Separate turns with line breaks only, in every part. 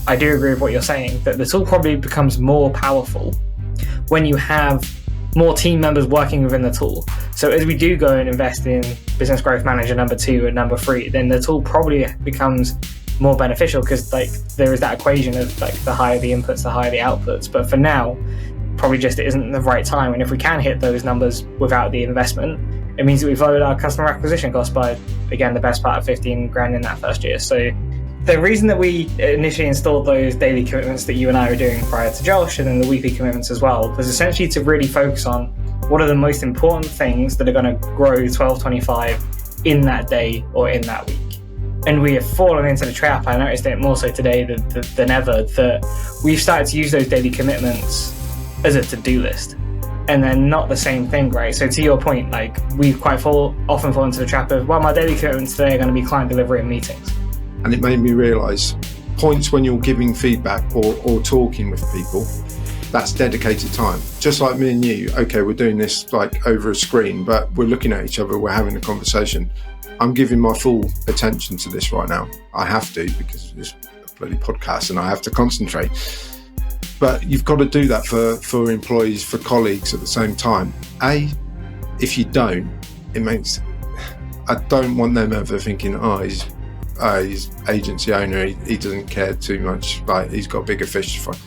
I do agree with what you're saying, that the tool probably becomes more powerful when you have more team members working within the tool. So as we do go and invest in Business Growth Manager number 2 and number 3, then the tool probably becomes more beneficial, because like there is that equation of like the higher the inputs, the higher the outputs. But for now, probably just it isn't the right time. And if we can hit those numbers without the investment, it means that we've lowered our customer acquisition cost by, again, the best part of 15 grand in that first year. So the reason that we initially installed those daily commitments that you and I were doing prior to Josh, and then the weekly commitments as well, was essentially to really focus on what are the most important things that are going to grow 1225 in that day or in that week. And we have fallen into the trap, I noticed it more so today than ever, that we've started to use those daily commitments as a to-do list. And they're not the same thing, right? So to your point, like we quite often fall into the trap of, well, my daily commitments today are going to be client delivery and meetings.
And it made me realise points when you're giving feedback or talking with people, that's dedicated time. Just like me and you, okay, we're doing this like over a screen, but we're looking at each other, we're having a conversation. I'm giving my full attention to this right now. I have to, because it's a bloody podcast and I have to concentrate. But you've got to do that for employees, for colleagues at the same time. If you don't, I don't want them ever thinking, he's agency owner, he doesn't care too much, like he's got bigger fish to fry.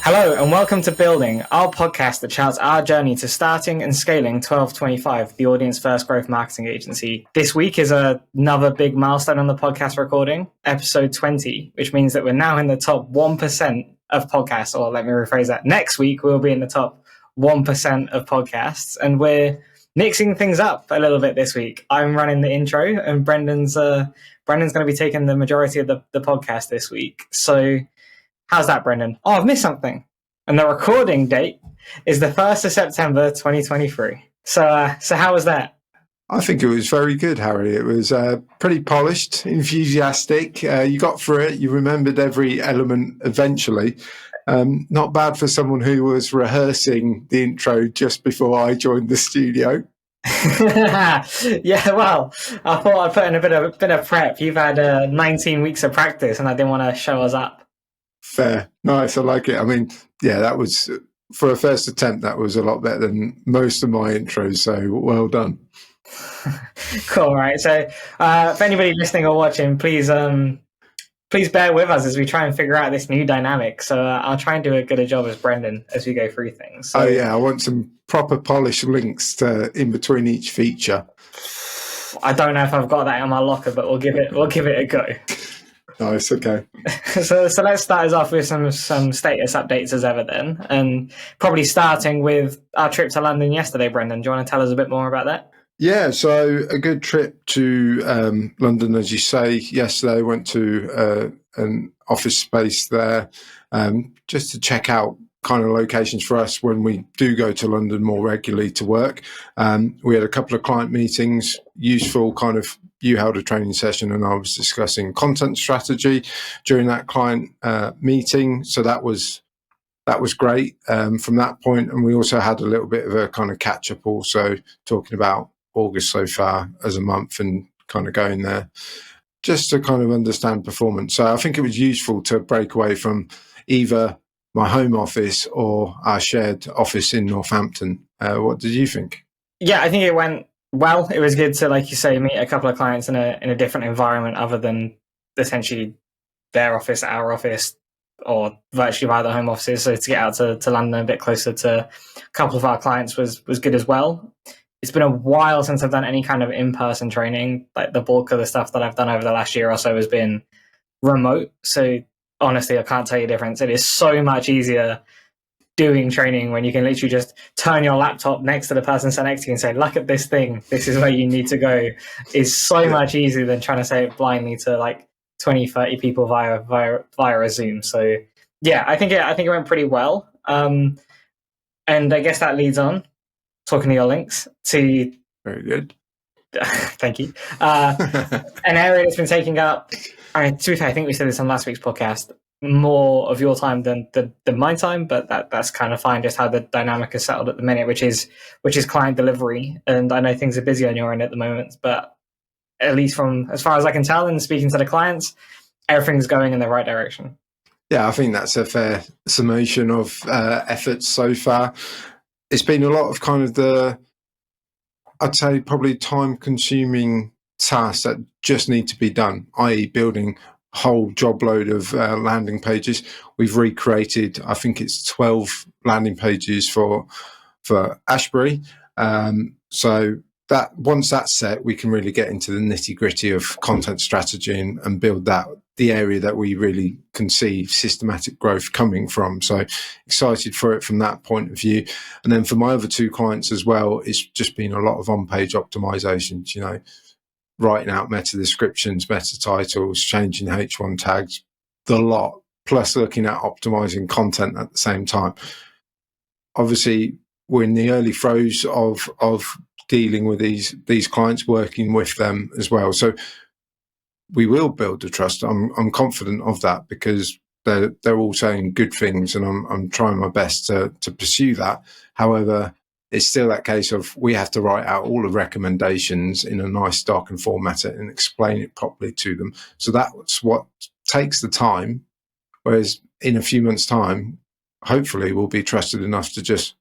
Hello and welcome to Building, our podcast that charts our journey to starting and scaling 1225, the audience first growth marketing agency. This week is another big milestone on the podcast recording, episode 20, which means that we're now in the top 1% of podcasts, or let me rephrase that. Next week, we'll be in the top 1% of podcasts, and we're mixing things up a little bit this week. I'm running the intro and Brendan's going to be taking the majority of the podcast this week. So how's that, Brendan? Oh, I've missed something. And the recording date is the 1st of September, 2023. So how was that?
I think it was very good, Harry. It was pretty polished, enthusiastic. You got through it. You remembered every element eventually. Not bad for someone who was rehearsing the intro just before I joined the studio.
Yeah, well, I thought I'd put in a bit of prep. You've had 19 weeks of practice and I didn't want to show us up.
Fair. Nice. I like it. I mean, yeah, that was, for a first attempt, that was a lot better than most of my intros. So well done.
Cool. Right. So if anybody listening or watching, please bear with us as we try and figure out this new dynamic. So I'll try and do as good a job as Brendan as we go through things. So,
yeah, I want some proper polished links in between each feature.
I don't know if I've got that in my locker, but we'll give it a go.
Nice, okay.
So let's start us off with some status updates as ever then, and probably starting with our trip to London yesterday. Brendan, do you want to tell us a bit more about that?
Yeah, so a good trip to London, as you say. Yesterday, went to an office space there just to check out kind of locations for us when we do go to London more regularly to work. We had a couple of client meetings, useful kind of. You held a training session and I was discussing content strategy during that client meeting. So that was great from that point. And we also had a little bit of a kind of catch up also talking about August so far as a month and kind of going there just to kind of understand performance. So I think it was useful to break away from either my home office or our shared office in Northampton. What did you think?
Yeah, I think it went well. It was good to, like you say, meet a couple of clients in a different environment other than essentially their office, our office, or virtually via the home offices. So to get out to London a bit closer to a couple of our clients was good as well. It's been a while since I've done any kind of in-person training. Like the bulk of the stuff that I've done over the last year or so has been remote. So honestly, I can't tell you the difference. It is so much easier doing training when you can literally just turn your laptop next to the person sitting next to you and say, look at this thing, this is where you need to go, is so much easier than trying to say it blindly to like 20, 30 people via a Zoom. So yeah, I think it went pretty well. And I guess that leads on, talking to your links, to...
Very good.
Thank you. An area that's been taking up, to be fair, I think we said this on last week's podcast, more of your time than my time, but that's kind of fine, just how the dynamic is settled at the minute, which is client delivery. And I know things are busy on your end at the moment, but at least from as far as I can tell and speaking to the clients, everything's going in the right direction.
Yeah, I think that's a fair summation of efforts so far. It's been a lot of kind of I'd say probably time-consuming tasks that just need to be done, i.e. building a whole job load of landing pages. We've recreated, I think it's 12 landing pages for Ashbury. So that once that's set, we can really get into the nitty-gritty of content strategy and build the area that we really can see systematic growth coming from. So excited for it from that point of view. And then for my other two clients as well, it's just been a lot of on-page optimizations, writing out meta descriptions, meta titles, changing H1 tags, the lot, plus looking at optimizing content at the same time. Obviously, we're in the early throes of dealing with these clients, working with them as well. So we will build the trust. I'm confident of that because they're all saying good things, and I'm trying my best to pursue that. However, it's still that case of we have to write out all the recommendations in a nice document format and explain it properly to them. So that's what takes the time. Whereas in a few months' time, hopefully we'll be trusted enough to just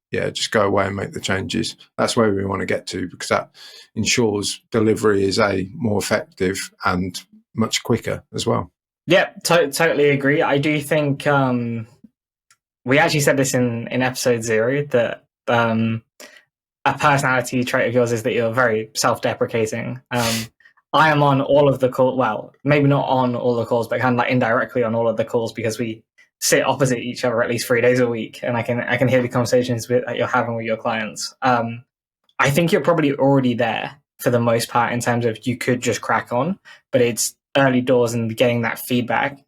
go away and make the changes. That's where we want to get to, because that ensures delivery is more effective and much quicker as well.
Yeah, totally agree. I do think we actually said this in episode 0 that a personality trait of yours is that you're very self-deprecating. I am on all of the calls, well, maybe not on all the calls, but kind of like indirectly on all of the calls, because we sit opposite each other at least 3 days a week, and I can hear the conversations that you're having with your clients. I think you're probably already there for the most part in terms of you could just crack on, but it's early doors and getting that feedback.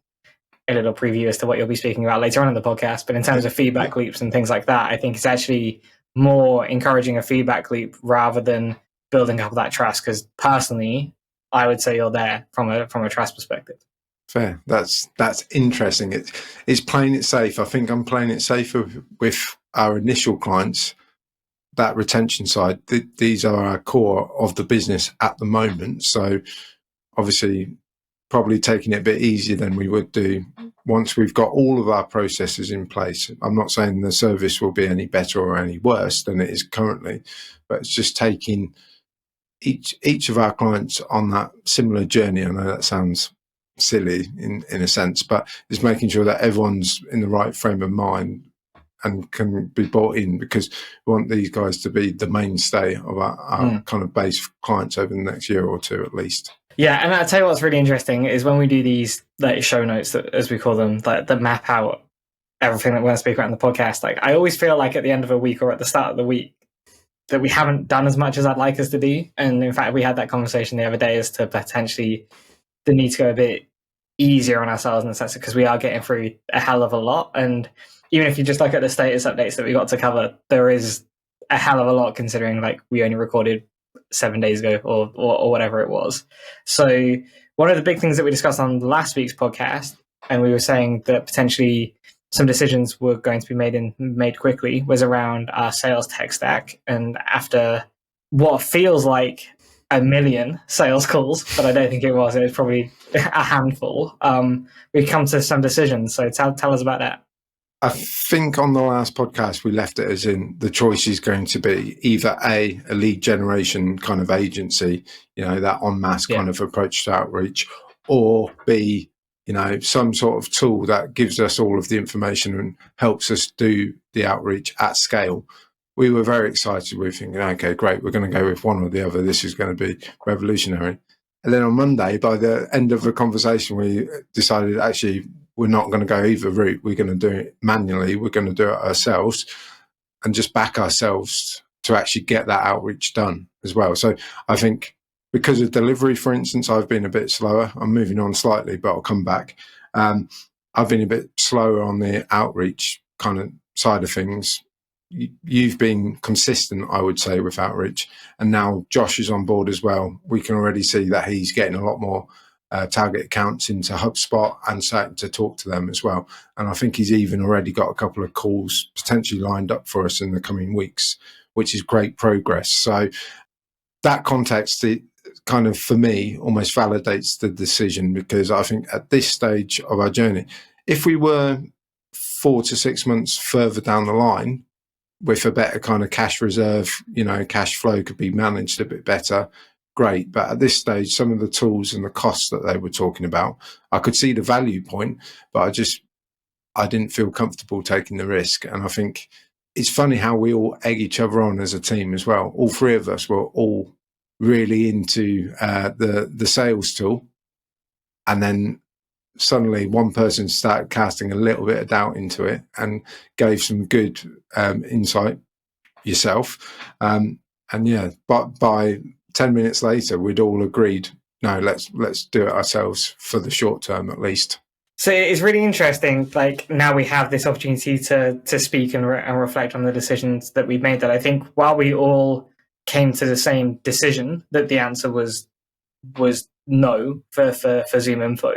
A little preview as to what you'll be speaking about later on in the podcast, but in terms of feedback loops and things like that, I think it's actually more encouraging a feedback loop rather than building up that trust, because personally, I would say you're there from a trust perspective.
Fair. That's interesting. It's playing it safe. I think I'm playing it safer with our initial clients. That retention side, these are our core of the business at the moment. So obviously, probably taking it a bit easier than we would do once we've got all of our processes in place. I'm not saying the service will be any better or any worse than it is currently, but it's just taking each of our clients on that similar journey. I know that sounds silly in a sense, but it's making sure that everyone's in the right frame of mind and can be brought in, because we want these guys to be the mainstay of our kind of base of clients over the next year or two at least.
Yeah, and I'll tell you what's really interesting is when we do these like show notes, as we call them, that map out everything that we're going to speak about in the podcast. Like, I always feel like at the end of a week or at the start of the week that we haven't done as much as I'd like us to do. And in fact, we had that conversation the other day as to potentially the need to go a bit easier on ourselves in the sense because we are getting through a hell of a lot. And even if you just look at the status updates that we got to cover, there is a hell of a lot considering like we only recorded 7 days ago or whatever it was. So one of the big things that we discussed on last week's podcast, and we were saying that potentially some decisions were going to be made quickly, was around our sales tech stack. And after what feels like a million sales calls, but I don't think it was probably a handful, we come to some decisions. So tell us about that.
I think on the last podcast, we left it as in the choice is going to be either a lead generation kind of agency, that en masse kind of approach to outreach, or B, some sort of tool that gives us all of the information and helps us do the outreach at scale. We were very excited. We were thinking, okay, great, we're going to go with one or the other. This is going to be revolutionary. And then on Monday, by the end of the conversation, we decided actually we're not going to go either route. We're going to do it manually. We're going to do it ourselves and just back ourselves to actually get that outreach done as well. So I think because of delivery, for instance, I've been a bit slower. I'm moving on slightly, but I'll come back. I've been a bit slower on the outreach kind of side of things. You've been consistent, I would say, with outreach. And now Josh is on board as well. We can already see that he's getting a lot more target accounts into HubSpot and starting to talk to them as well. And I think he's even already got a couple of calls potentially lined up for us in the coming weeks, which is great progress. So that context, kind of, for me, almost validates the decision, because I think at this stage of our journey, if we were 4 to 6 months further down the line with a better kind of cash reserve, cash flow could be managed a bit better, great. But at this stage, some of the tools and the costs that they were talking about, I could see the value point, but I didn't feel comfortable taking the risk. And I think it's funny how we all egg each other on as a team as well. All three of us were all really into the sales tool, and then suddenly one person started casting a little bit of doubt into it and gave some good insight, yourself, and but by 10 minutes later we'd all agreed, no, let's do it ourselves for the short term at least.
So it's really interesting. Like, now we have this opportunity to speak and reflect on the decisions that we've made, that I think while we all came to the same decision that the answer was no for Zoom Info,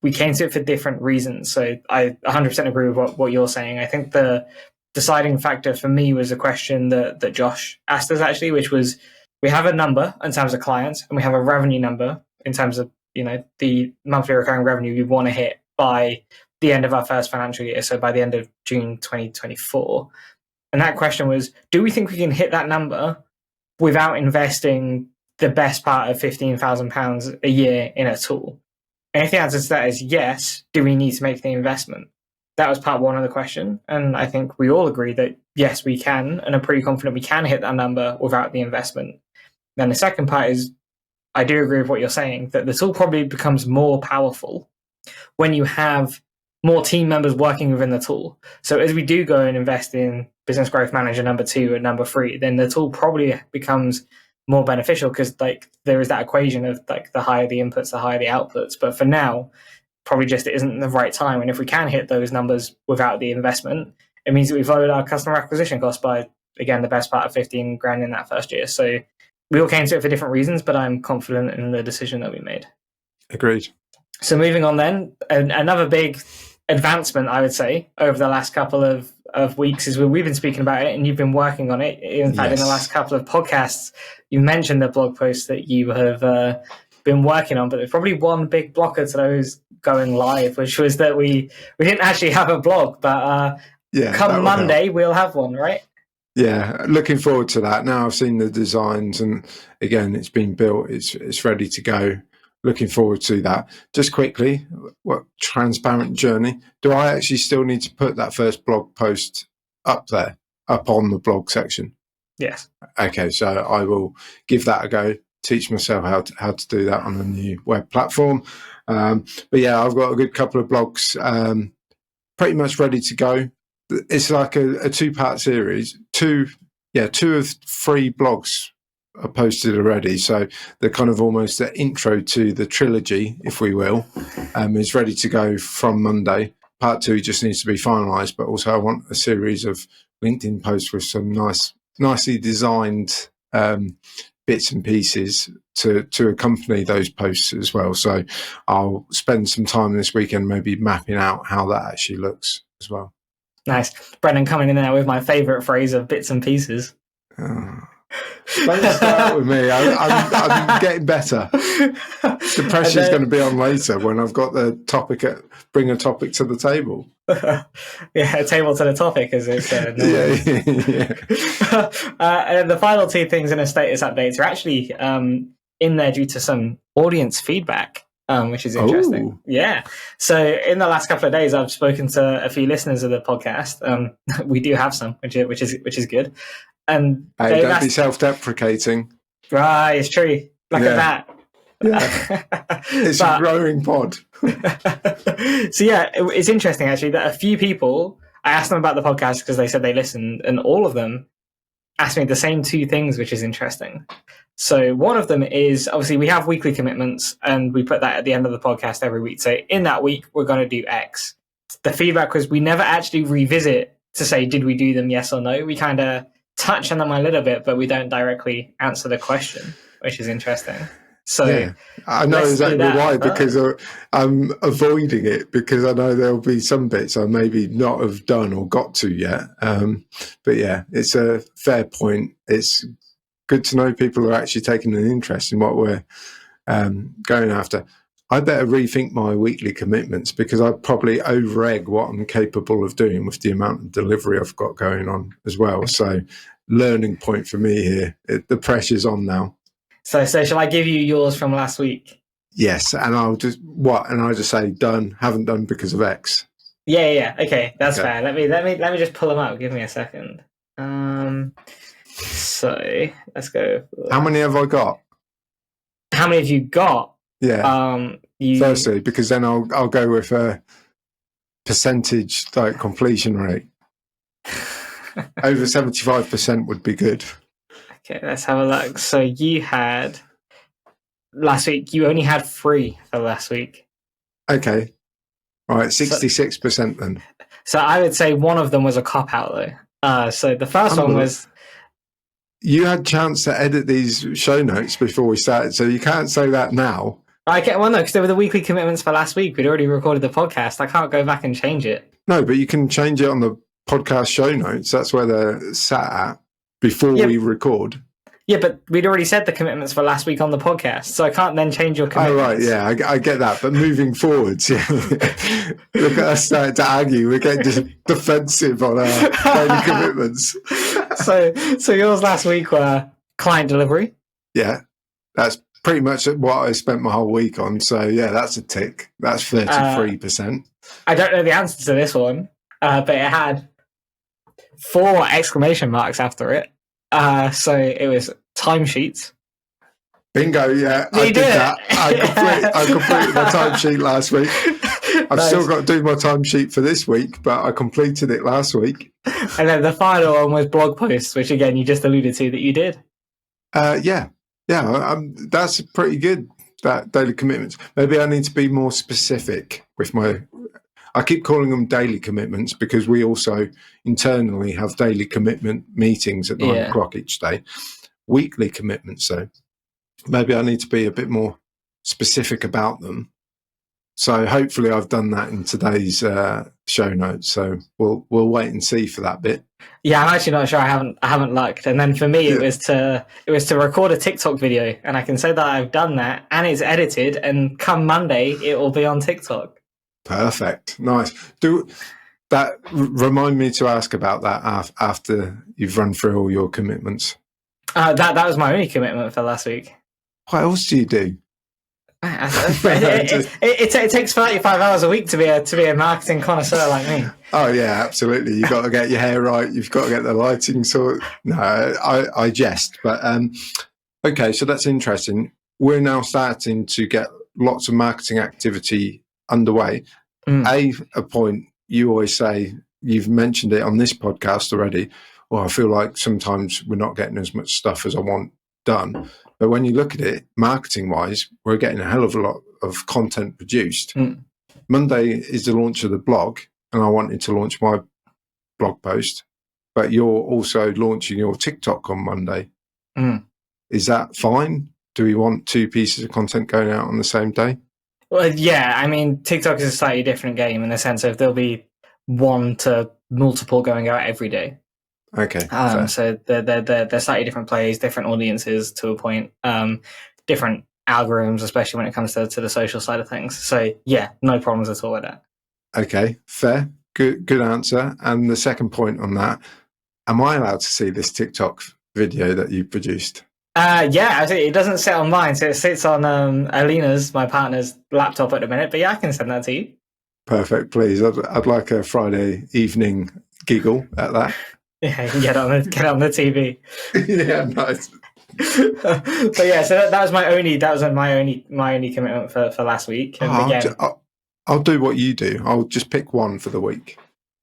we came to it for different reasons. So I 100% agree with what you're saying. I think the deciding factor for me was a question that Josh asked us, actually, which was, we have a number in terms of clients and we have a revenue number in terms of, the monthly recurring revenue we want to hit by the end of our first financial year. So by the end of June 2024. And that question was, do we think we can hit that number without investing the best part of £15,000 a year in a tool? And if the answer to that is yes, do we need to make the investment? That was part one of the question. And I think we all agree that yes, we can, and are pretty confident we can hit that number without the investment. Then the second part is, I do agree with what you're saying, that the tool probably becomes more powerful when you have more team members working within the tool. So as we do go and invest in Business Growth Manager number 2 and number 3, then the tool probably becomes more beneficial, because there is that equation of the higher the inputs, the higher the outputs. But for now, probably just it isn't the right time. And if we can hit those numbers without the investment, it means that we've lowered our customer acquisition cost by, again, the best part of 15 grand in that first year. So we all came to it for different reasons, but I'm confident in the decision that we made.
Agreed.
So moving on then, another big advancement, I would say, over the last couple of weeks is we've been speaking about it and you've been working on it. In fact, in the last couple of podcasts, you mentioned the blog post that you have been working on, but there's probably one big blocker to those going live, which was that we didn't actually have a blog, but come Monday, we'll have one, right?
Yeah, looking forward to that. Now I've seen the designs and again, it's been built, it's ready to go. Looking forward to that. Just quickly, what transparent journey? Do I actually still need to put that first blog post up on the blog section?
Yes. Okay,
so I will give that a go, teach myself how to do that on the new web platform. But yeah, I've got a good couple of blogs pretty much ready to go. It's like a 2-part series. Two of 3 blogs are posted already, so they're kind of almost the intro to the trilogy, if we will, is ready to go from Monday. Part 2 just needs to be finalized, but also I want a series of LinkedIn posts with some nicely designed bits and pieces to accompany those posts as well. So I'll spend some time this weekend maybe mapping out how that actually looks as well.
Nice. Brendan coming in there with my favourite phrase of bits and pieces.
Don't start with me. I'm getting better. The pressure's going to be on later when I've got the topic. Bring a topic to the table.
Yeah, a table to the topic, as it's said.
Yeah.
And the final 2 things in a status updates are actually in there due to some audience feedback, which is interesting. Ooh. Yeah. So in the last couple of days, I've spoken to a few listeners of the podcast. We do have some, which is good. And
don't be self-deprecating.
Right, it's true. Look at that.
Yeah. It's a growing pod.
So yeah, it's interesting actually that a few people, I asked them about the podcast because they said they listened, and all of them asked me the same 2 things, which is interesting. So one of them is, obviously we have weekly commitments and we put that at the end of the podcast every week. So in that week, we're going to do X. The feedback was we never actually revisit to say, did we do them, yes or no? We kind of touch on them a little bit, but we don't directly answer the question, which is interesting. So yeah,
I know exactly why, because I'm avoiding it, because I know there'll be some bits I maybe not have done or got to yet. But yeah, it's a fair point. It's good to know people are actually taking an interest in what we're going after. I better rethink my weekly commitments because I probably over-egg what I'm capable of doing with the amount of delivery I've got going on as well. So learning point for me here. The pressure's on now.
So shall I give you yours from last week?
Yes, and I'll just say done, haven't done because of X.
Yeah. Okay, that's fair. Let me just pull them up. Give me a second. So let's go.
How many have I got?
How many have you got?
Yeah. Firstly, because then I'll go with a percentage like completion rate. Over 75% would be good.
Okay, let's have a look. So you had last week. You only had 3 for last week.
Okay. All right, 66% then.
So I would say one of them was a cop out though. So the first one was.
You had a chance to edit these show notes before we started, so you can't say that now.
Well, no, because they were the weekly commitments for last week. We'd already recorded the podcast. I can't go back and change it.
No, but you can change it on the podcast show notes. That's where they're sat at before we record. Yeah,
but we'd already said the commitments for last week on the podcast, so I can't then change your commitments.
Oh, right, yeah, I get that. But moving forwards, yeah. Look at us starting to argue. We're getting defensive on our daily commitments.
So yours last week were client delivery.
Yeah, that's pretty much what I spent my whole week on. So, yeah, that's a tick. That's 33%.
I don't know the answer to this one, but it had 4 exclamation marks after it. So it was timesheets.
Bingo, yeah. I did that. I completed my timesheet last week. I've still got to do my timesheet for this week, but I completed it last week.
And then the final one was blog posts, which again, you just alluded to that you did.
Yeah. That's pretty good, that daily commitments. Maybe I need to be more specific with my... I keep calling them daily commitments because we also internally have daily commitment meetings at 9 o'clock each day. Weekly commitments, though. Maybe I need to be a bit more specific about them. So hopefully I've done that in today's show notes. So we'll wait and see for that bit.
Yeah, I'm actually not sure. I haven't looked. And then for me, it was to record a TikTok video, and I can say that I've done that, and it's edited. And come Monday, it will be on TikTok.
Perfect, nice. Remind me to ask about that after you've run through all your commitments.
That was my only commitment for last week.
What else do you do?
It takes 35 hours a week to be a marketing connoisseur like me.
Oh yeah, absolutely. You've got to get your hair right. You've got to get the lighting sort. No, I jest, but okay. So that's interesting. We're now starting to get lots of marketing activity underway. A point you always say, you've mentioned it on this podcast already. Well, I feel like sometimes we're not getting as much stuff as I want done. But when you look at it, marketing-wise, we're getting a hell of a lot of content produced. Monday is the launch of the blog, and I wanted to launch my blog post. But you're also launching your TikTok on Monday. Is that fine? Do we want 2 pieces of content going out on the same day?
Well, yeah. I mean, TikTok is a slightly different game in the sense of there'll be 1 to multiple going out every day.
Okay.
So they're slightly different plays, different audiences to a point, different algorithms, especially when it comes to the social side of things. So yeah, no problems at all with that.
Okay, fair. Good answer. And the second point on that, am I allowed to see this TikTok video that you produced?
Yeah, it doesn't sit on mine, so it sits on Alina's, my partner's laptop at the minute. But yeah, I can send that to you.
Perfect, please. I'd like a Friday evening giggle at that.
Yeah, you can get on the TV.
Yeah, nice.
But yeah, so that was my only commitment for last week. And
I'll do what you do. I'll just pick one for the week.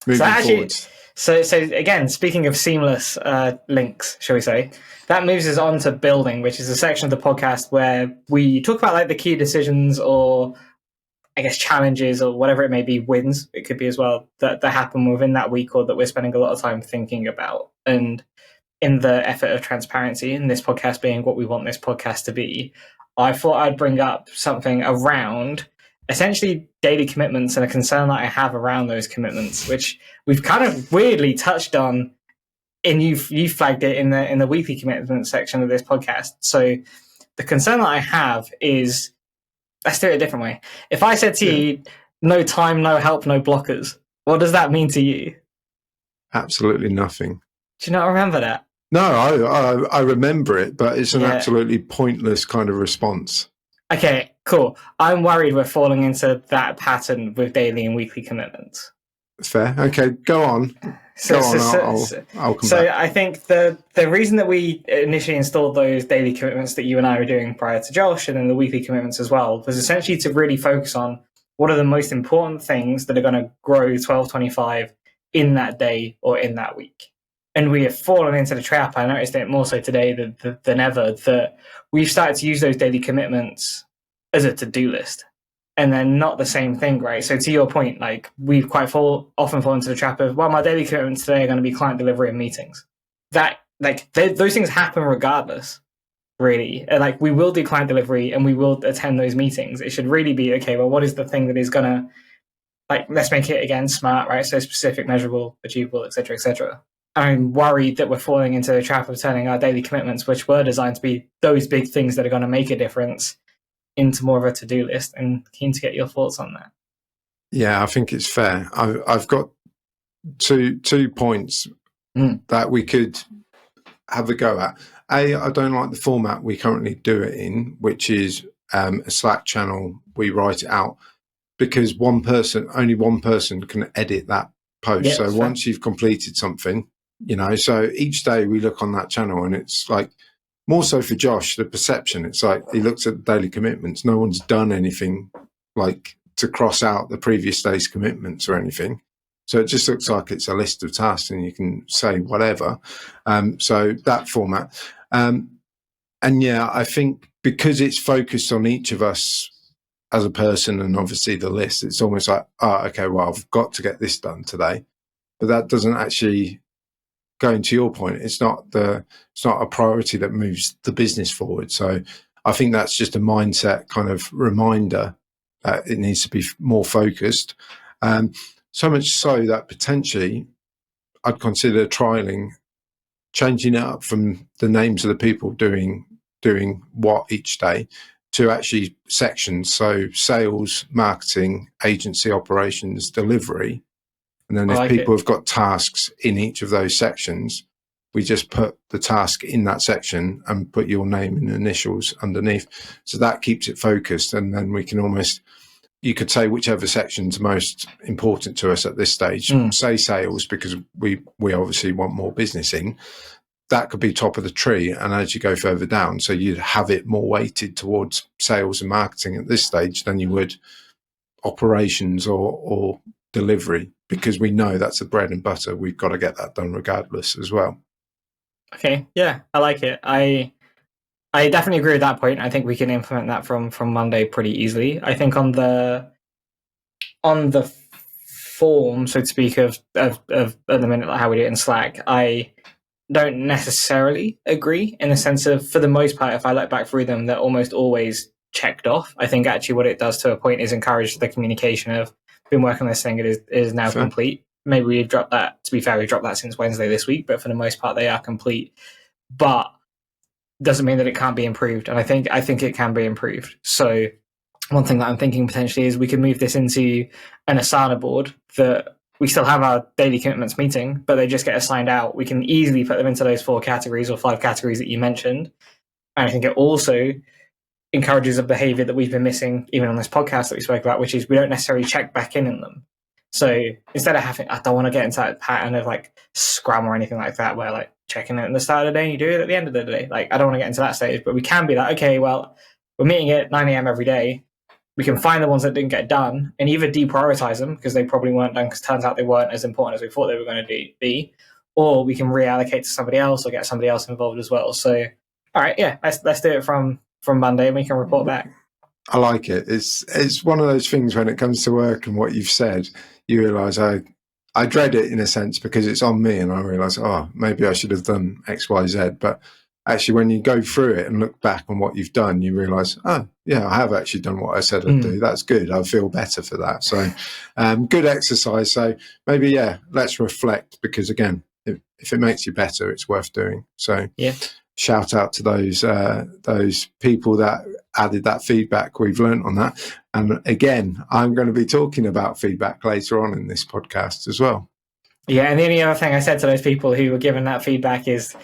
Moving forwards.
So again, speaking of seamless links, shall we say, that moves us on to building, which is a section of the podcast where we talk about like the key decisions or I guess challenges or whatever it may be, wins, it could be as well, that happen within that week or that we're spending a lot of time thinking about. And in the effort of transparency, and this podcast being what we want this podcast to be, I thought I'd bring up something around essentially daily commitments and a concern that I have around those commitments, which we've kind of weirdly touched on and you flagged it in the weekly commitment section of this podcast. So the concern that I have is, let's do it a different way. If I said to you, no time, no help, no blockers, what does that mean to you?
Absolutely nothing.
Do you not remember that?
No, I remember it, but it's an absolutely pointless kind of response.
Okay, cool. I'm worried we're falling into that pattern with daily and weekly commitments.
Fair. Okay, go on. I'll come back.
I think the reason that we initially installed those daily commitments that you and I were doing prior to Josh, and then the weekly commitments as well, was essentially to really focus on what are the most important things that are going to grow 1225 in that day or in that week. And we have fallen into the trap. I noticed it more so today than ever, that we've started to use those daily commitments as a to-do list. And they're not the same thing, right? So to your point, like, we've quite often fallen into the trap of, well, my daily commitments today are going to be client delivery and meetings. That, like, those things happen regardless, really. And, like, we will do client delivery and we will attend those meetings. It should really be, okay, well, what is the thing that is going to, like, let's make it, again, smart, right? So specific, measurable, achievable, et cetera, et cetera. I'm worried that we're falling into the trap of turning our daily commitments, which were designed to be those big things that are going to make a difference, into more of a to-do list, and keen to get your thoughts on that.
Yeah, I think it's fair. I've got two points that we could have a go at. I don't like the format we currently do it in, which is a Slack channel. We write it out because only one person can edit that post. So once you've completed something, so each day we look on that channel, and it's like, more so for Josh, the perception, it's like he looks at the daily commitments. No one's done anything like to cross out the previous day's commitments or anything. So it just looks like it's a list of tasks and you can say whatever. So that format. And yeah, I think because it's focused on each of us as a person and obviously the list, it's almost like, okay, well, I've got to get this done today. But that doesn't actually, going to your point, it's not a priority that moves the business forward. So I think that's just a mindset kind of reminder that it needs to be more focused. So much so that potentially I'd consider trialing, changing it up from the names of the people doing what each day to actually sections. So sales, marketing, agency operations, delivery. And then if people have got tasks in each of those sections, we just put the task in that section and put your name and initials underneath. So that keeps it focused. And then we can almost, you could say whichever section's most important to us at this stage, say sales, because we obviously want more business in. That could be top of the tree. And as you go further down, so you'd have it more weighted towards sales and marketing at this stage than you would operations or delivery, because we know that's the bread and butter. We've got to get that done regardless as well.
Okay, yeah, I like it. I definitely agree with that point. I think we can implement that from Monday pretty easily. I think on the form, so to speak, of at the minute, like how we do it in Slack, I don't necessarily agree in the sense of, for the most part, if I look back through them, they're almost always checked off. I think actually what it does to a point is encourage the communication of, been working on this thing, it is now complete. Maybe we've dropped that, to be fair, we've dropped that since Wednesday this week, but for the most part they are complete. But doesn't mean that it can't be improved, and I think it can be improved. So one thing that I'm thinking potentially is we could move this into an Asana board that we still have our daily commitments meeting, but they just get assigned out. We can easily put them into those 4 categories or 5 categories that you mentioned. And I think it also encourages a behavior that we've been missing even on this podcast that we spoke about, which is we don't necessarily check back in them. So instead of having, I don't want to get into that pattern of like Scrum or anything like that, where like checking it at the start of the day and you do it at the end of the day. Like, I don't want to get into that stage, but we can be like, okay, well, we're meeting at 9 a.m. every day. We can find the ones that didn't get done and either deprioritize them because they probably weren't done because it turns out they weren't as important as we thought they were going to be, or we can reallocate to somebody else or get somebody else involved as well. So, all right, yeah, let's do it from Monday and we can report back.
I like it. It's one of those things when it comes to work and what you've said, you realise I dread it in a sense because it's on me and I realise, maybe I should have done X, Y, Z. But actually when you go through it and look back on what you've done, you realise, I have actually done what I said I'd do. That's good. I feel better for that. So good exercise. So maybe, let's reflect because again, if it makes you better, it's worth doing. So
Yeah.
Shout out to those people that added that feedback. We've learned on that. And again, I'm going to be talking about feedback later on in this podcast as well.
Yeah, and the only other thing I said to those people who were given that feedback is,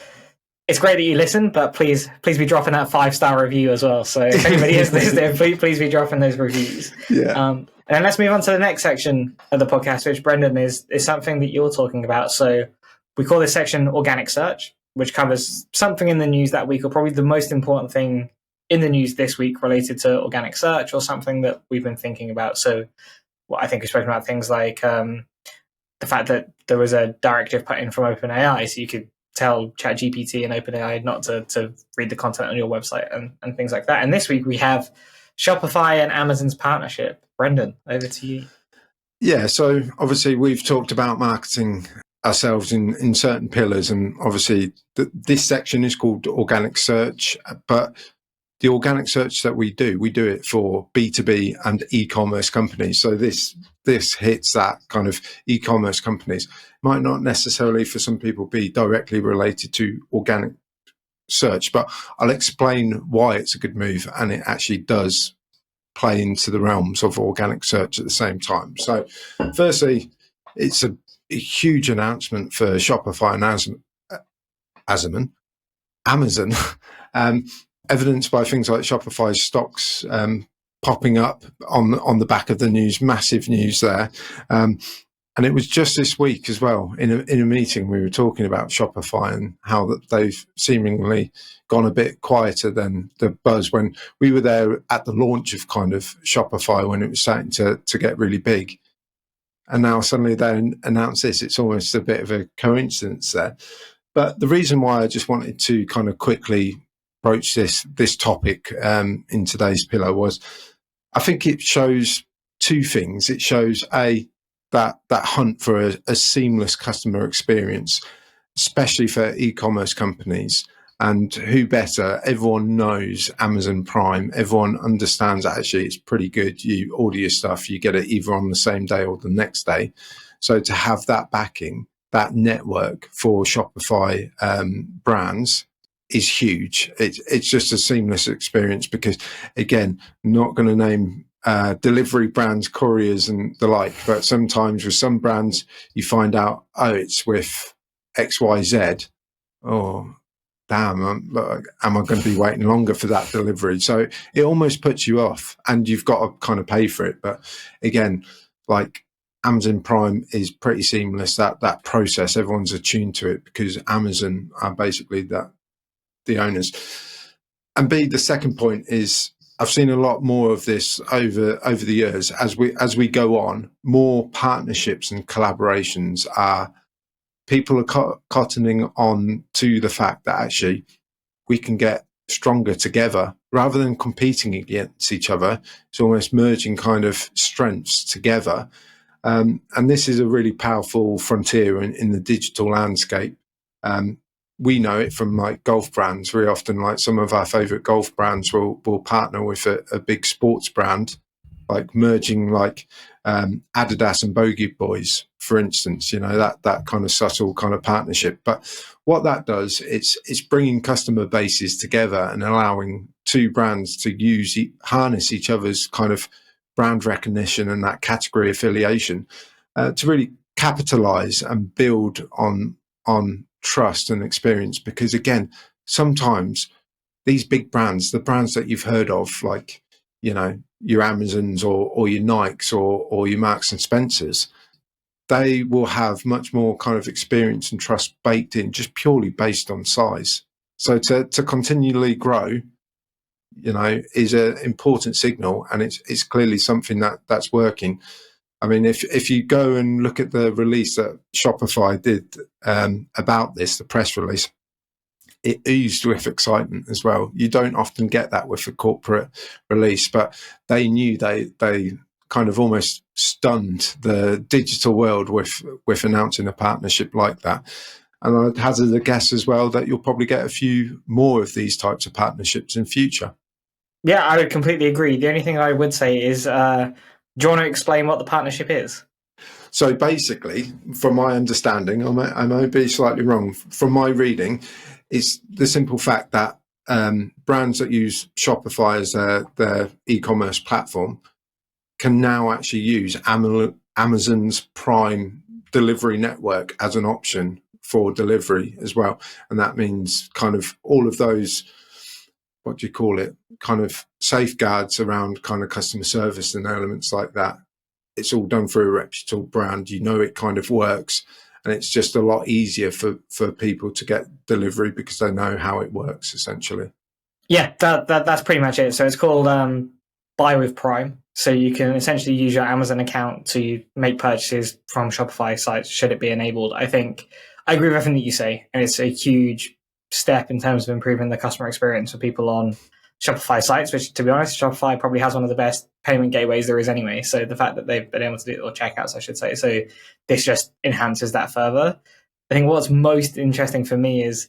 it's great that you listen, but please be dropping that 5-star review as well. So if anybody is listening, please be dropping those reviews.
Yeah.
And then let's move on to the next section of the podcast, which, Brendan, is something that you're talking about. So we call this section Organic Search, which covers something in the news that week, or probably the most important thing in the news this week related to organic search, or something that we've been thinking about. So I think we've spoken about things like the fact that there was a directive put in from OpenAI, so you could tell ChatGPT and OpenAI not to read the content on your website and things like that. And this week we have Shopify and Amazon's partnership. Brendan, over to you.
Yeah, so obviously we've talked about marketing ourselves in certain pillars, and obviously this section is called Organic Search, but the organic search that we do it for B2B and e-commerce companies. So this hits that kind of e-commerce companies. Might not necessarily for some people be directly related to organic search, but I'll explain why it's a good move, and it actually does play into the realms of organic search at the same time. So firstly, it's a huge announcement for Shopify and Amazon, evidenced by things like Shopify's stocks popping up on the back of the news, massive news there. And it was just this week as well, in a meeting, we were talking about Shopify and how that they've seemingly gone a bit quieter than the buzz when we were there at the launch of kind of Shopify, when it was starting to get really big. And now suddenly they announce this. It's almost a bit of a coincidence there. But the reason why I just wanted to kind of quickly broach this topic in today's pillar was, I think it shows two things. It shows that hunt for a seamless customer experience, especially for e-commerce companies. And who better? Everyone knows Amazon Prime. Everyone understands actually it's pretty good. You order your stuff, you get it either on the same day or the next day. So to have that backing, that network for Shopify brands is huge. It's just a seamless experience because, again, not going to name delivery brands, couriers and the like, but sometimes with some brands you find out, oh, it's with XYZ. Oh, damn, am I going to be waiting longer for that delivery? So it almost puts you off, and you've got to kind of pay for it. But again, like Amazon Prime is pretty seamless, that process. Everyone's attuned to it because Amazon are basically the owners. And B, the second point is, I've seen a lot more of this over the years as we go on. More partnerships and collaborations are. People are cottoning on to the fact that actually we can get stronger together rather than competing against each other. It's almost merging kind of strengths together. And this is a really powerful frontier in the digital landscape. We know it from like golf brands. Very often, like some of our favorite golf brands will partner with a big sports brand, like merging like Adidas and Bogey Boys, for instance, that kind of subtle kind of partnership. But what that does, it's bringing customer bases together and allowing two brands to harness each other's kind of brand recognition and that category affiliation to really capitalize and build on trust and experience. Because again, sometimes these big brands, the brands that you've heard of, like, your Amazons or your Nikes or your Marks and Spencers, they will have much more kind of experience and trust baked in just purely based on size. So to continually grow, is an important signal, and it's clearly something that's working. I mean, if you go and look at the release that Shopify did about this, the press release, it oozed with excitement as well. You don't often get that with a corporate release, but they knew they kind of almost stunned the digital world with announcing a partnership like that. And I'd hazard a guess as well that you'll probably get a few more of these types of partnerships in future.
Yeah, I would completely agree. The only thing I would say is, do you want to explain what the partnership is?
So basically, from my understanding, I may be slightly wrong. From my reading, it's the simple fact that brands that use Shopify as their e-commerce platform can now actually use Amazon's Prime delivery network as an option for delivery as well. And that means kind of all of those, what do you call it, kind of safeguards around kind of customer service and elements like that. It's all done through a reputable brand. You know, it kind of works, and it's just a lot easier for people to get delivery because they know how it works, essentially.
Yeah, that's pretty much it. So it's called Buy with Prime. So you can essentially use your Amazon account to make purchases from Shopify sites should it be enabled. I think I agree with everything that you say, and it's a huge step in terms of improving the customer experience for people on Shopify sites, which, to be honest, Shopify probably has one of the best payment gateways there is anyway. So the fact that they've been able to do it, or checkouts, I should say. So this just enhances that further. I think what's most interesting for me is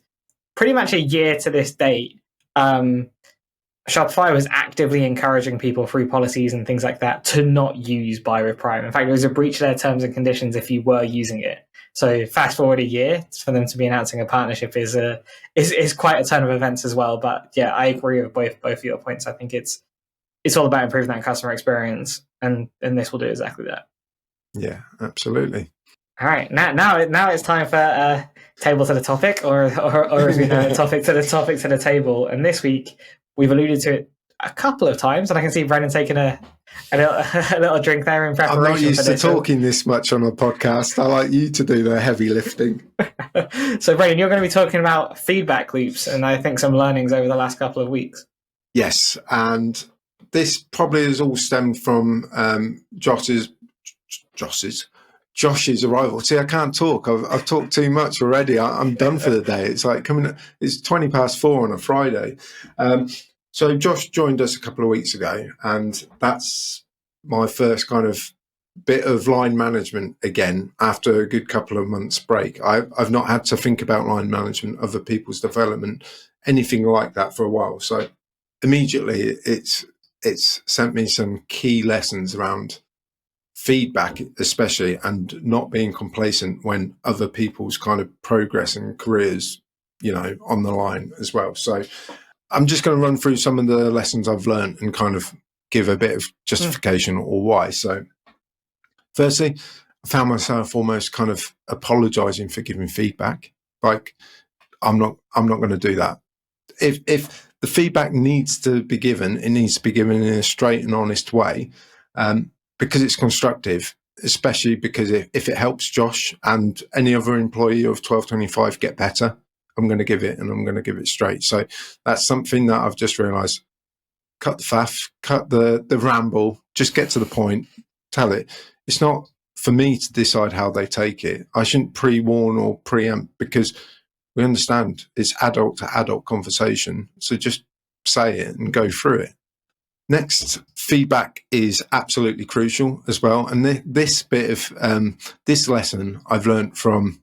pretty much a year to this date, Shopify was actively encouraging people through policies and things like that to not use Buy with Prime. In fact, it was a breach of their terms and conditions if you were using it. So fast forward a year for them to be announcing a partnership is quite a turn of events as well. But yeah, I agree with both of your points. I think it's all about improving that customer experience, and this will do exactly that.
Yeah, absolutely.
All right, now it's time for table to the topic, or as we know, topic to the table. And this week we've alluded to it a couple of times, and I can see Brendan taking a little drink there in preparation.
I'm not used to talking this much on a podcast. I like you to do the heavy lifting.
So, Brendan, you're going to be talking about feedback loops, and I think some learnings over the last couple of weeks.
Yes, and this probably has all stemmed from Josh's arrival. See, I can't talk. I've talked too much already. I'm done for the day. It's like it's 4:20 on a Friday. So Josh joined us a couple of weeks ago, and that's my first kind of bit of line management again after a good couple of months break. I've not had to think about line management, other people's development, anything like that for a while. So immediately it's sent me some key lessons around feedback, especially, and not being complacent when other people's kind of progress and careers, on the line as well. So I'm just going to run through some of the lessons I've learned and kind of give a bit of justification or why. So firstly, I found myself almost kind of apologizing for giving feedback. Like, I'm not going to do that. If the feedback needs to be given, it needs to be given in a straight and honest way, because it's constructive, especially because if it helps Josh and any other employee of 1225 get better, I'm going to give it, and I'm going to give it straight. So that's something that I've just realized. Cut the faff, cut the ramble, just get to the point, tell it. It's not for me to decide how they take it. I shouldn't pre-warn or preempt, because we understand it's adult to adult conversation. So just say it and go through it. Next, feedback is absolutely crucial as well. And this bit of this lesson I've learned from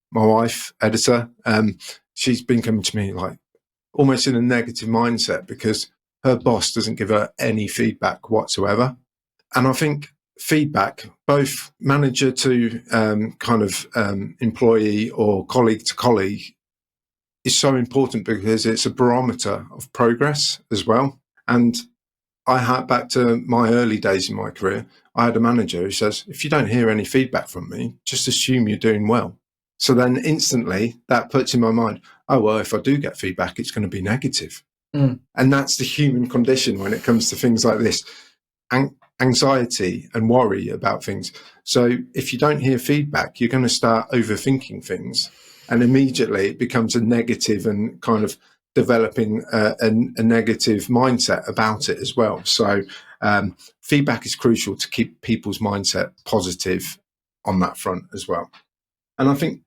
my wife, editor. She's been coming to me like almost in a negative mindset because her boss doesn't give her any feedback whatsoever. And I think feedback, both manager to employee or colleague to colleague, is so important because it's a barometer of progress as well. And I had, back to my early days in my career, I had a manager who says, if you don't hear any feedback from me, just assume you're doing well. So then instantly that puts in my mind, oh, well, if I do get feedback, it's going to be negative. And that's the human condition when it comes to things like this, anxiety and worry about things. So if you don't hear feedback, you're going to start overthinking things, and immediately it becomes a negative and kind of developing a negative mindset about it as well. So feedback is crucial to keep people's mindset positive on that front as well. And I think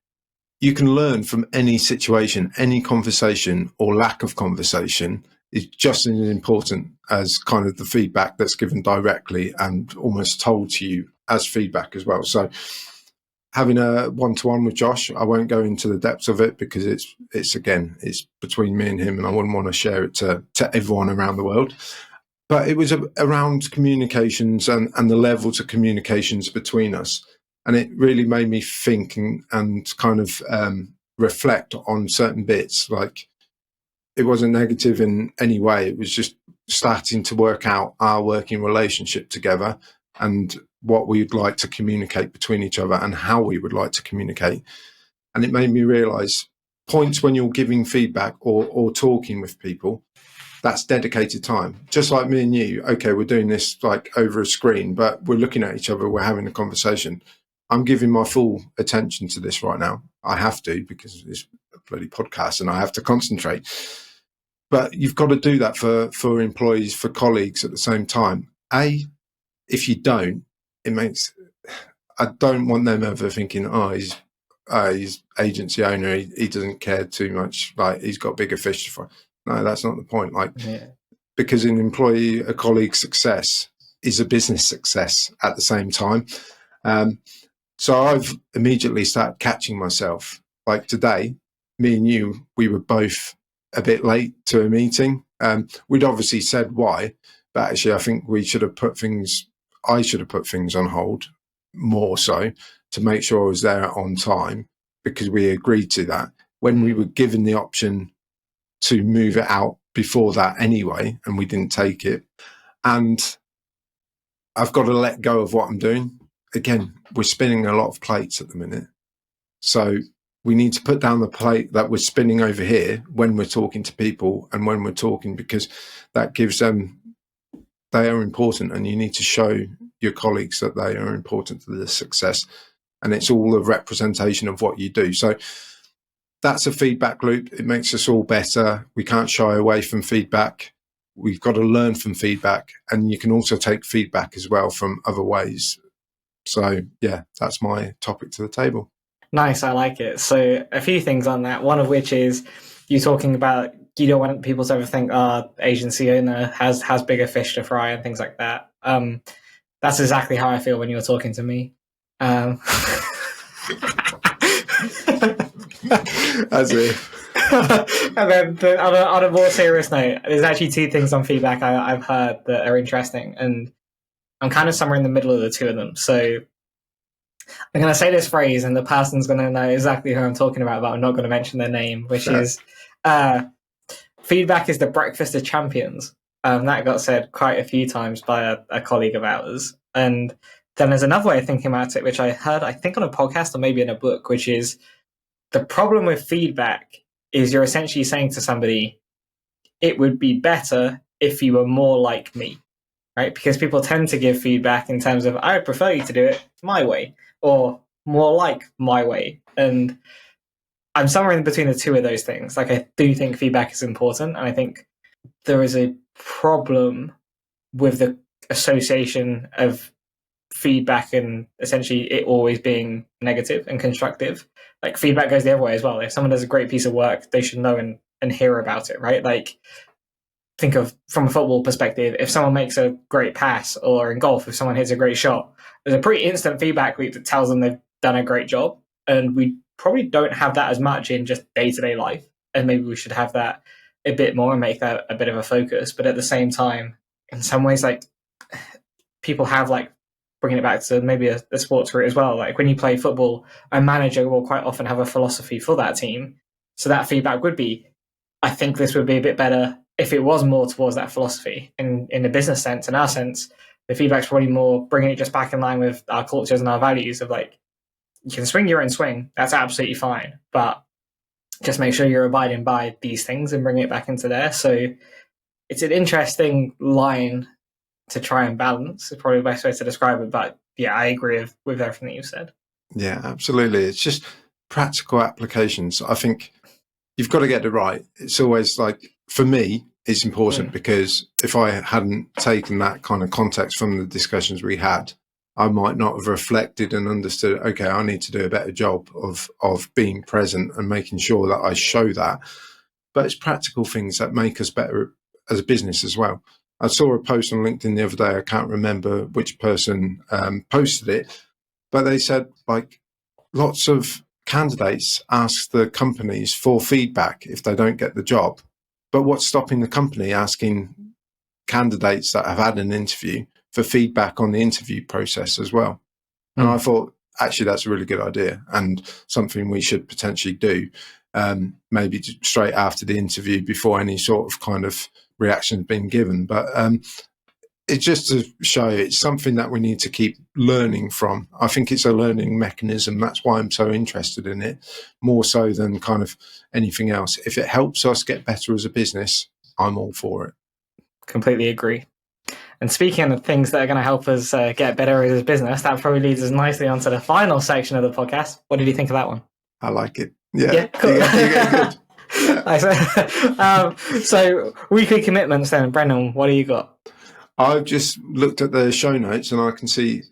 you can learn from any situation, any conversation or lack of conversation is just as important as kind of the feedback that's given directly and almost told to you as feedback as well. So having a one-to-one with Josh, I won't go into the depths of it because it's between me and him, and I wouldn't want to share it to everyone around the world. But it was around communications and the levels of communications between us. And it really made me think and kind of reflect on certain bits. Like, it wasn't negative in any way. It was just starting to work out our working relationship together and what we'd like to communicate between each other and how we would like to communicate. And it made me realize points when you're giving feedback or talking with people, that's dedicated time. Just like me and you, okay, we're doing this like over a screen, but we're looking at each other, we're having a conversation. I'm giving my full attention to this right now. I have to, because it's a bloody podcast and I have to concentrate. But you've got to do that for employees, for colleagues at the same time. If you don't, I don't want them ever thinking, he's agency owner, he doesn't care too much, like he's got bigger fish to fry. No, that's not the point. Because an employee, a colleague's success is a business success at the same time. So I've immediately started catching myself. Like today, me and you, we were both a bit late to a meeting. We'd obviously said why, but actually I think I should have put things on hold more so to make sure I was there on time, because we agreed to that when we were given the option to move it out before that anyway, and we didn't take it. And I've got to let go of what I'm doing. Again, we're spinning a lot of plates at the minute. So we need to put down the plate that we're spinning over here when we're talking to people and when we're talking, because that gives them, they are important, and you need to show your colleagues that they are important to the success. And it's all a representation of what you do. So that's a feedback loop. It makes us all better. We can't shy away from feedback. We've got to learn from feedback, and you can also take feedback as well from other ways. So yeah, that's my topic to the table.
Nice, I like it. So a few things on that, one of which is you talking about you don't want people to ever think, agency owner has bigger fish to fry and things like that. That's exactly how I feel when you're talking to me. As
if.
And then on a more serious note, there's actually two things on feedback I've heard that are interesting, and I'm kind of somewhere in the middle of the two of them. So I'm going to say this phrase, and the person's going to know exactly who I'm talking about, but I'm not going to mention their name, which is feedback is the breakfast of champions. That got said quite a few times by a colleague of ours. And then there's another way of thinking about it, which I heard, I think, on a podcast or maybe in a book, which is the problem with feedback is you're essentially saying to somebody, it would be better if you were more like me, right? Because people tend to give feedback in terms of, I would prefer you to do it my way, or more like my way. And I'm somewhere in between the two of those things. Like, I do think feedback is important, and I think there is a problem with the association of feedback and essentially it always being negative and constructive. Like, feedback goes the other way as well. If someone does a great piece of work, they should know and hear about it, right? Like, think of from a football perspective, if someone makes a great pass, or in golf, if someone hits a great shot, there's a pretty instant feedback loop that tells them they've done a great job. And we probably don't have that as much in just day-to-day life. And maybe we should have that a bit more and make that a bit of a focus. But at the same time, in some ways, like, people have, like, bringing it back to maybe a sports route as well. Like, when you play football, a manager will quite often have a philosophy for that team. So that feedback would be, I think this would be a bit better if it was more towards that philosophy. In the business sense, in our sense, the feedback's probably more bringing it just back in line with our cultures and our values of, like, you can swing your own swing, that's absolutely fine, but just make sure you're abiding by these things and bring it back into there. So it's an interesting line to try and balance, is probably the best way to describe it. But yeah, I agree with everything that you've said.
Yeah, absolutely. It's just practical applications. I think you've got to get it right. It's always like, for me, it's important because if I hadn't taken that kind of context from the discussions we had, I might not have reflected and understood, okay, I need to do a better job of being present and making sure that I show that. But it's practical things that make us better as a business as well. I saw a post on LinkedIn the other day. I can't remember which person posted it, but they said, like, lots of candidates ask the companies for feedback if they don't get the job. But what's stopping the company asking candidates that have had an interview for feedback on the interview process as well? And I thought, actually that's a really good idea and something we should potentially do, maybe straight after the interview before any sort of kind of reaction has been given. But it's just to show it's something that we need to keep learning from. I think it's a learning mechanism. That's why I'm so interested in it, more so than kind of anything else. If it helps us get better as a business, I'm all for it.
Completely agree. And speaking of things that are going to help us get better as a business, that probably leads us nicely onto the final section of the podcast. What did you think of that one?
I like it. Yeah,
cool.
You're getting good.
So weekly commitments then, Brendan, what do you got?
I've just looked at the show notes and I can see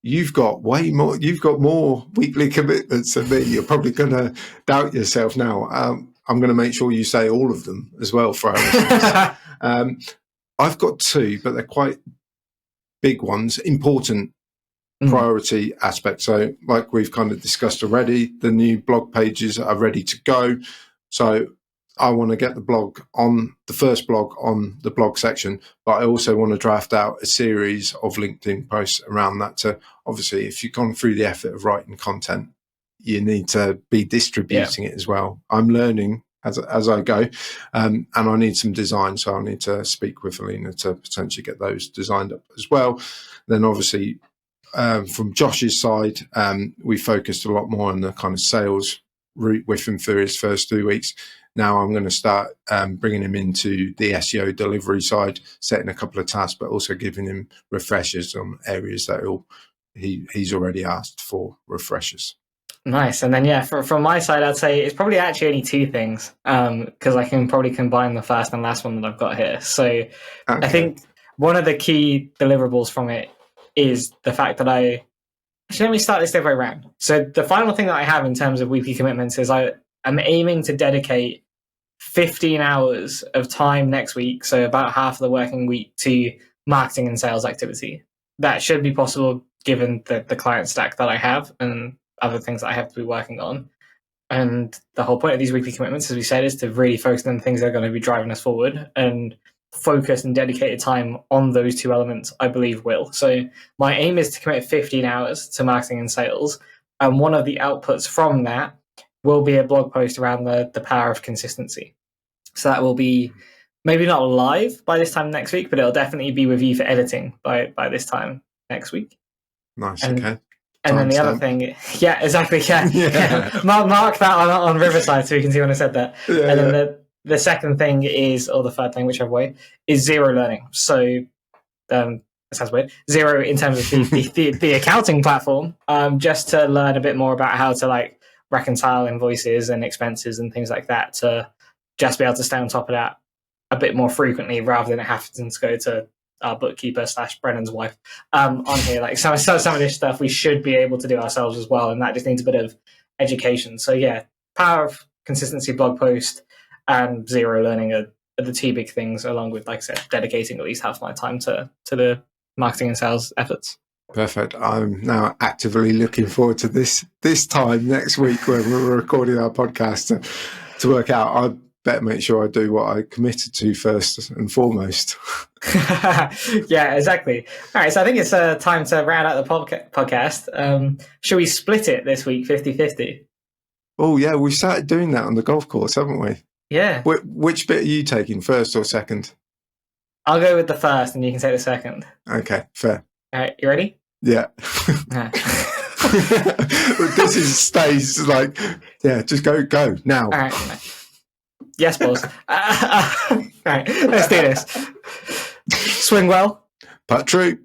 you've got way more. You've got more weekly commitments than me. You're probably going to doubt yourself now. I'm going to make sure you say all of them as well for our listeners. I've got 2, but they're quite big ones, important priority aspects. So like we've kind of discussed already, the new blog pages are ready to go. So I want to get the first blog on the blog section, but I also want to draft out a series of LinkedIn posts around that. So obviously, if you've gone through the effort of writing content, you need to be distributing it as well. I'm learning as I go, and I need some design. So I need to speak with Alina to potentially get those designed up as well. Then obviously, from Josh's side, we focused a lot more on the kind of sales route with him for his first 2 weeks. Now I'm going to start bringing him into the SEO delivery side, setting a couple of tasks, but also giving him refreshers on areas that he's already asked for refreshers.
Nice. And then, from my side, I'd say it's probably actually only 2 things because I can probably combine the first and last one that I've got here. So okay. I think one of the key deliverables from it is the fact that let me start this the other way around. So the final thing that I have in terms of weekly commitments is I'm aiming to dedicate 15 hours of time next week, so about half of the working week, to marketing and sales activity. That should be possible given the client stack that I have and other things that I have to be working on. And the whole point of these weekly commitments, as we said, is to really focus on the things that are going to be driving us forward, and focus and dedicated time on those 2 elements, I believe, will. So my aim is to commit 15 hours to marketing and sales. And one of the outputs from that will be a blog post around the power of consistency. So that will be maybe not live by this time next week, but it'll definitely be with you for editing by this time next week.
Nice.
Okay. And then the other thing, exactly. Yeah. Mark that on Riverside so you can see when I said that. Yeah, and then the second thing is, or the third thing, whichever way, is Xero learning. So that sounds weird. Xero in terms of the accounting platform, just to learn a bit more about how to reconcile invoices and expenses and things like that, to just be able to stay on top of that a bit more frequently rather than having to go to our bookkeeper / Brennan's wife on here. Some of this stuff we should be able to do ourselves as well, and that just needs a bit of education. So power of consistency blog post and Xero learning are the 2 big things, along with, like I said, dedicating at least half my time to the marketing and sales efforts.
Perfect. I'm now actively looking forward to this time next week when we're recording our podcast to work out. I better make sure I do what I committed to first and foremost.
Yeah, exactly. All right, so I think it's time to round out the podcast. Should we split it this week, 50-50?
Oh, yeah, we started doing that on the golf course, haven't we?
Yeah.
Which bit are you taking, first or second?
I'll go with the first and you can take the second.
Okay, fair.
All right, you ready?
Yeah. Stays just go now.
All right. Yes, boss. All right, let's do this. Swing well.
Putt true.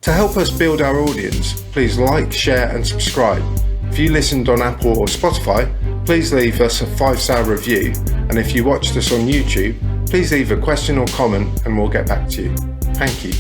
To help us build our audience, please like, share and subscribe. If you listened on Apple or Spotify, please leave us a 5-star review. And if you watched us on YouTube, please leave a question or comment and we'll get back to you. Thank you.